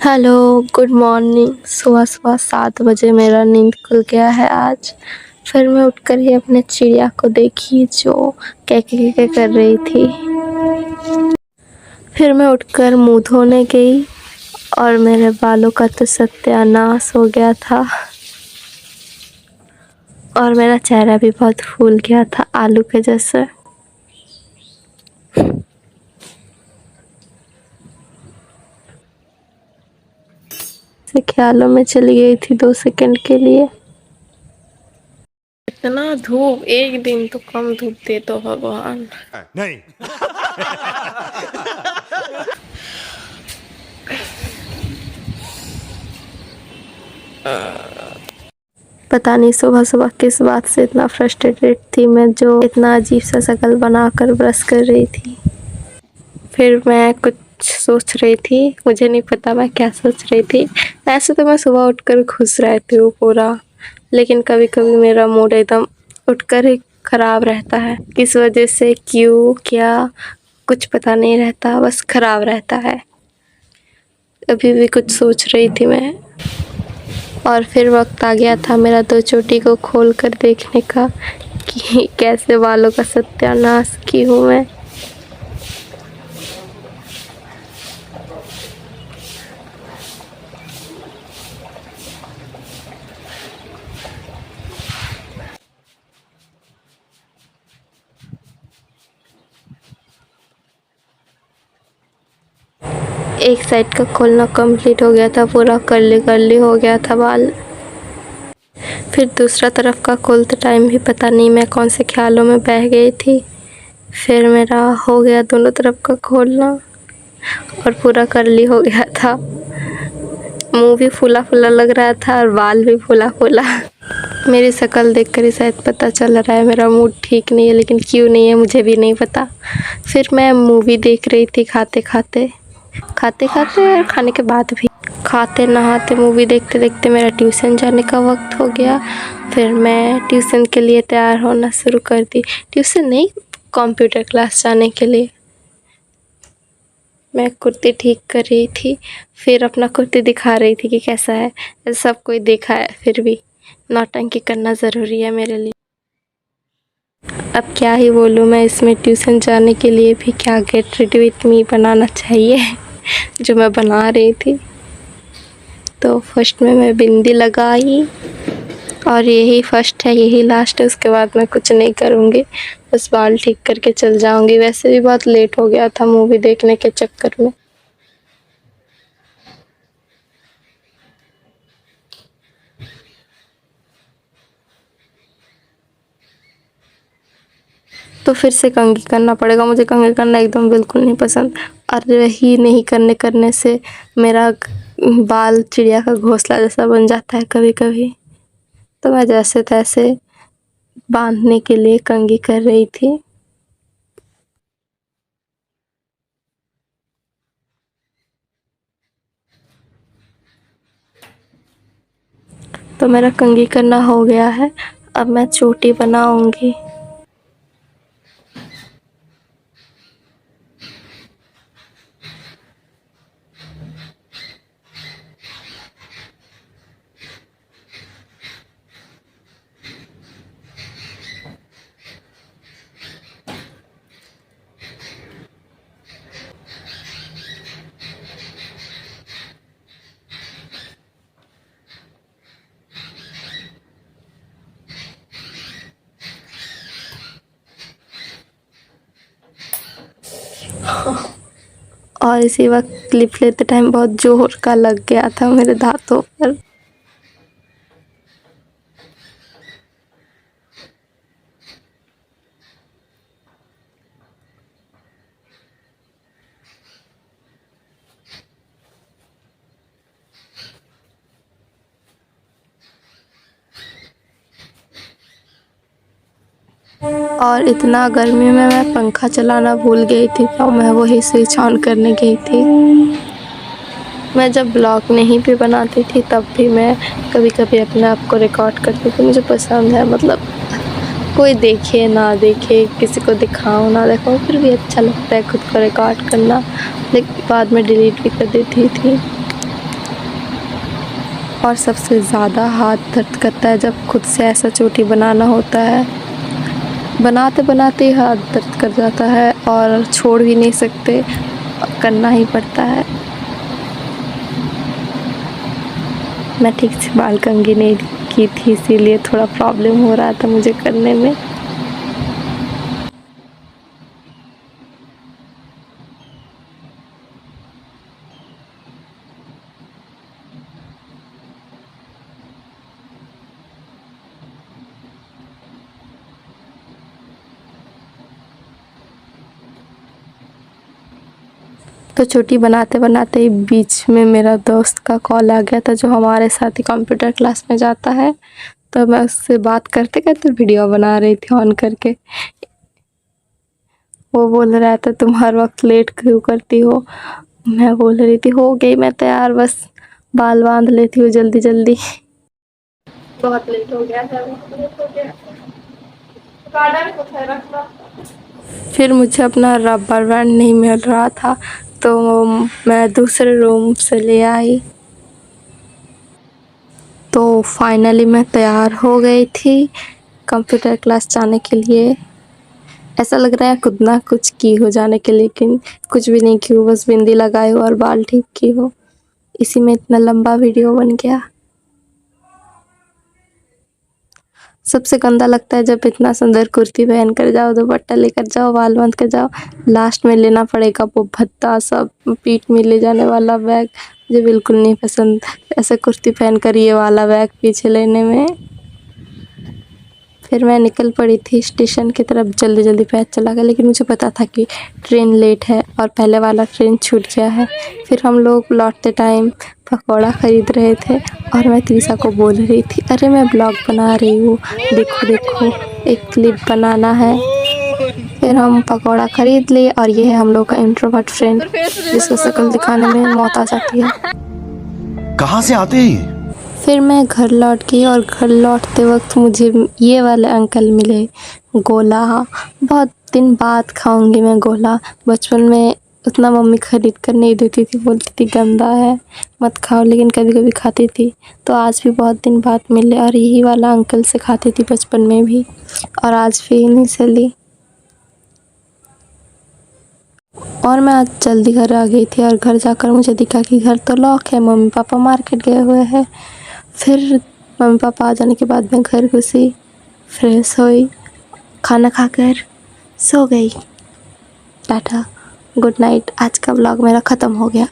Hello, good morning. सुबह-सुबह 7 बजे मेरा नींद खुल गया है आज। फिर मैं उठकर ही अपने चिड़िया को देखी जो कैं-कैं कर रही थी। फिर मैं उठकर मुँह धोने गई और मेरे बालों का तो सत्यानाश हो गया था और मेरा चेहरा भी बहुत फूल गया था आलू के जैसे। से ख्यालों में चली गई थी 2 सेकंड के लिए। इतना धूप, एक दिन तो कम धूप दे तो भगवान। नहीं। पता नहीं सुबह-सुबह किस बात से इतना फ्रस्ट्रेटेड थी मैं जो इतना अजीब सा शक्ल बनाकर ब्रश कर रही थी। फिर मैं कुछ सोच रही थी, मुझे नहीं पता मैं क्या सोच रही थी। वैसे तो मैं सुबह उठकर खुश रहती हूँ पूरा, लेकिन कभी-कभी मेरा मूड एकदम उठकर ही ख़राब रहता है। किस वजह से, क्यों, क्या, कुछ पता नहीं रहता, बस ख़राब रहता है। अभी भी कुछ सोच रही थी मैं और फिर वक्त आ गया था मेरा 2 चोटी को खोल कर देखने का कि कैसे बालों का सत्यानाश की हूँ मैं। एक साइड का खोलना कंप्लीट हो गया था, पूरा कर्ली हो गया था बाल। फिर दूसरा तरफ का खोलते टाइम भी पता नहीं मैं कौन से ख्यालों में बह गई थी। फिर मेरा हो गया दोनों तरफ का खोलना और पूरा कर्ली हो गया था। मुंह भी फूला-फूला लग रहा था और बाल भी फूला-फूला। मेरी शक्ल देखकर ही शायद पता चल रहा है मेरा मूड ठीक नहीं है, लेकिन क्यों नहीं है मुझे भी नहीं पता। फिर मैं मूवी देख रही थी खाते-खाते और खाने के बाद भी। खाते नहाते मूवी देखते-देखते मेरा ट्यूशन जाने का वक्त हो गया। फिर मैं ट्यूशन के लिए तैयार होना शुरू कर दी। ट्यूशन नहीं, कंप्यूटर क्लास जाने के लिए। मैं कुर्ती ठीक कर रही थी, फिर अपना कुर्ती दिखा रही थी कि कैसा है। सब कोई देखा है, फिर भी नौटंकी करना ज़रूरी है मेरे लिए। अब क्या ही बोलूँ मैं, इसमें ट्यूशन जाने के लिए भी क्या गेट रेडी विथ मी बनाना चाहिए जो मैं बना रही थी। तो फर्स्ट में मैं बिंदी लगाई और यही फर्स्ट है, यही लास्ट है। उसके बाद मैं कुछ नहीं करूँगी, बस बाल ठीक करके चल जाऊँगी। वैसे भी बहुत लेट हो गया था मूवी देखने के चक्कर में। तो फिर से कंघी करना पड़ेगा। मुझे कंघी करना एकदम बिल्कुल नहीं पसंद और यही नहीं करने से मेरा बाल चिड़िया का घोंसला जैसा बन जाता है कभी-कभी। तो मैं जैसे तैसे बांधने के लिए कंघी कर रही थी। तो मेरा कंघी करना हो गया है, अब मैं चोटी बनाऊँगी। और इसी वक्त क्लिप लेते टाइम बहुत ज़ोर का लग गया था मेरे दाँतों पर। और इतना गर्मी में मैं पंखा चलाना भूल गई थी, तो मैं वही स्विच ऑन करने गई थी। मैं जब ब्लॉग नहीं भी बनाती थी तब भी मैं कभी-कभी अपने आप को रिकॉर्ड करती थी। मुझे पसंद है, मतलब कोई देखे ना देखे, किसी को दिखाऊँ ना दिखाऊँ, फिर भी अच्छा लगता है खुद को रिकॉर्ड करना, लेकिन बाद में डिलीट भी कर देती थी। और सबसे ज़्यादा हाथ दर्द करता है जब खुद से ऐसा चोटी बनाना होता है। बनाते बनाते ही हाथ दर्द कर जाता है और छोड़ भी नहीं सकते, करना ही पड़ता है। मैं ठीक से बाल कंघी नहीं की थी, इसीलिए थोड़ा प्रॉब्लम हो रहा था मुझे करने में। तो चोटी बनाते बनाते ही बीच में मेरा दोस्त का कॉल आ गया था, जो हमारे साथ ही कंप्यूटर क्लास में जाता है। तो मैं उससे बात करते करते वीडियो बना रही थी ऑन करके। वो बोल रहा था तुम हर वक्त लेट क्यों करती हो। मैं बोल रही थी हो गई मैं तैयार, बस बाल बांध लेती हूँ जल्दी जल्दी। बहुत लेट हो गया था, बहुत लेट हो गया। गार्डन को रखना। फिर मुझे अपना रबर बैंड नहीं मिल रहा था, तो मैं दूसरे रूम से ले आई। तो फाइनली मैं तैयार हो गई थी कंप्यूटर क्लास जाने के लिए। ऐसा लग रहा है खुद ना कुछ की हो जाने के, लेकिन कुछ भी नहीं की हूँ, बस बिंदी लगाई हो और बाल ठीक की हो। इसी में इतना लंबा वीडियो बन गया। सबसे गंदा लगता है जब इतना सुंदर कुर्ती पहन कर जाओ, दुपट्टा लेकर जाओ, बाल बांध कर जाओ, लास्ट में लेना पड़ेगा वो भत्ता सब, पीठ में ले जाने वाला बैग। मुझे बिल्कुल नहीं पसंद ऐसे कुर्ती पहन कर ये वाला बैग पीछे लेने में। फिर मैं निकल पड़ी थी स्टेशन की तरफ, जल्दी जल्दी पैर चला गया, लेकिन मुझे पता था कि ट्रेन लेट है और पहले वाला ट्रेन छूट गया है। फिर हम लोग लौटते टाइम पकौड़ा ख़रीद रहे थे और मैं त्रिशा को बोल रही थी अरे मैं ब्लॉग बना रही हूँ, देखो देखो एक क्लिप बनाना है। फिर हम पकौड़ा ख़रीद लिए और ये है हम लोग का इंट्रोवर्ट फ्रेंड, जिसको शक्ल दिखाने में मौत आ जाती है। कहाँ से आते हैं? फिर मैं घर लौट गई और घर लौटते वक्त मुझे ये वाले अंकल मिले, गोला। बहुत दिन बाद खाऊंगी मैं गोला। बचपन में उतना मम्मी ख़रीद कर नहीं देती थी, बोलती थी गंदा है मत खाओ, लेकिन कभी कभी खाती थी। तो आज भी बहुत दिन बाद मिले और यही वाला अंकल से खाती थी बचपन में भी, और आज भी इन्हीं से ली। और मैं आज जल्दी घर आ गई थी और घर जाकर मुझे दिखा कि घर तो लॉक है, मम्मी पापा मार्केट गए हुए हैं। फिर मम्मी पापा आ जाने के बाद मैं घर घुसी, फ्रेश हुई, खाना खाकर सो गई। Tata, good night. आज का व्लॉग मेरा ख़त्म हो गया।